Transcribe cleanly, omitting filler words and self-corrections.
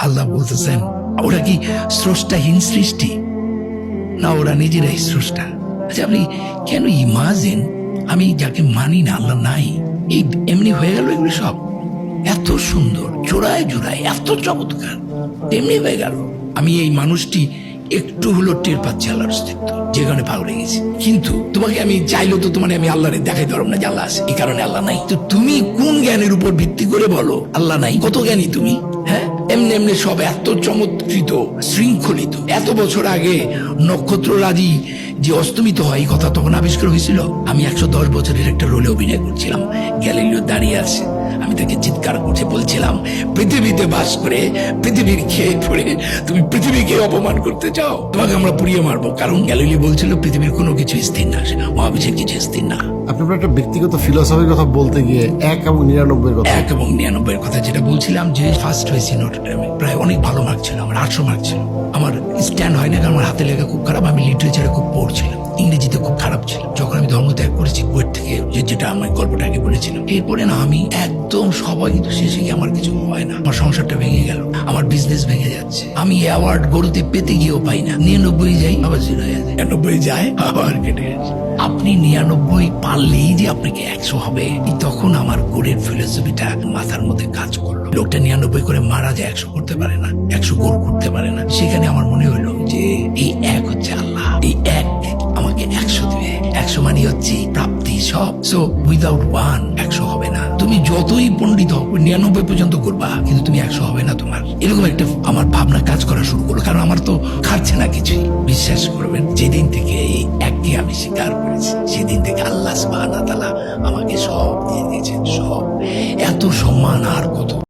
আল্লাহ বলতেছেন ওরা কি স্রষ্টাহীন সৃষ্টি, না ওরা নিজেরাই স্রষ্টা? আচ্ছা, আপনি কেন ইমাজিন আমি যাকে মানি না, আল্লাহ নাই, এই এমনি হয়ে গেল এগুলো সব? এত সুন্দর, জোড়ায় জোড়ায় এত চমৎকার, তেমনি হয়ে গেল। আমি এই মানুষটি একটু হলো টের পাচ্ছি আল্লাহর অস্তিত্ব, যে কারণে পাগল হয়ে গেছি। কিন্তু তোমাকে আমি চাইলেও তো তোমার আমি আল্লাহরে দেখাই পারব না যে আল্লাহ আছে, এই কারণে আল্লাহ নাই। তো তুমি কোন জ্ঞানের উপর ভিত্তি করে বলো আল্লাহ নাই? কত জ্ঞানী তুমি, হ্যাঁ? এমনি এমনি সব এত চমৎকৃত, শৃঙ্খলিত। এত বছর আগে নক্ষত্ররাজি যে অস্তমিত হয়, এই কথা তখন আবিষ্কার হয়েছিল। আমি 110 বছরের একটা রোলে অভিনয় করছিলাম, গ্যালিলিও দাঁড়িয়ে আছে, আমি তাকে চিৎকার করতে বলছিলাম, পৃথিবীতে বাস করে পৃথিবীর খেয়ে পড়ে তুমি পৃথিবীকে অপমান করতে চাও, তোমাকে আমরা পুড়িয়ে মারবো। কারণ গ্যালিলিও বলছিল পৃথিবীর কোনো কিছু স্থির না, মহাবিশ্বের কিছু স্থির না। আপনি একটা ব্যক্তিগত ফিলোসফির কথা বলতে গিয়ে 1 এবং 99 কথা 1 এবং 99 কথা যেটা বলছিলাম, যে ফার্স্ট হয়েছি নটরডেমে, প্রায় অনেক ভালো মার্ক ছিল আমার, 800 মার্ক ছিল। আমার স্ট্যান্ড হয় না, কারণ আমার হাতে লেখা খুব খারাপ, আমি লিটারেচারে খুব পোর ছিলাম, ইংরেজিতে খুব খারাপ ছিল। যখন আমি ধর্ম ত্যাগ করেছি কুয়েট থেকে, যেটা আমার গল্পটাকে বলেছিলাম, এরপরে না আমি একদম সবাই, কিন্তু শেষে গিয়ে আমার কিছু হয় না, আমার সংসারটা ভেঙে গেল, আমার বিজনেস ভেঙে যাচ্ছে, আমি অ্যাওয়ার্ড গরুতে পেতে গিয়েও পাই না, 99 যাই আবার 0 হয়ে যায়, 99 যায় আবার কেটে যাচ্ছে। আপনি 99 পারলেই যে আপনাকে 100 হবে, তখন আমার গোলের ফিলোসফিটা মাথার মধ্যে কাজ করলো। লোকটা 99 করে মারা যায়, 100 করতে পারে না, 100 গোল করতে পারে না। সেখানে আমার মনে হলো যে এই 1 হচ্ছে আল্লাহ, এই 1 আমাকে 100 দিবে। 100 মানে হচ্ছে প্রাপ্তি সব। সো উইদাউট 1 100 হবে না। তুমি যতই পণ্ডিত হও, 99 পর্যন্ত করবা, কিন্তু তুমি 100 হবে না তোমার। এরকম একটা আমার ভাবনা কাজ করা শুরু করলো, কারণ আমার তো খাচ্ছে না কিছুই। বিশ্বাস করবেন, যেদিন থেকে এই 1কে আমি স্বীকার করেছি, সেদিন থেকে আল্লাহ সুবহানাহু ওয়া তাআলা আমাকে সব দিয়ে দিয়েছেন, সব। এত সম্মান আর কত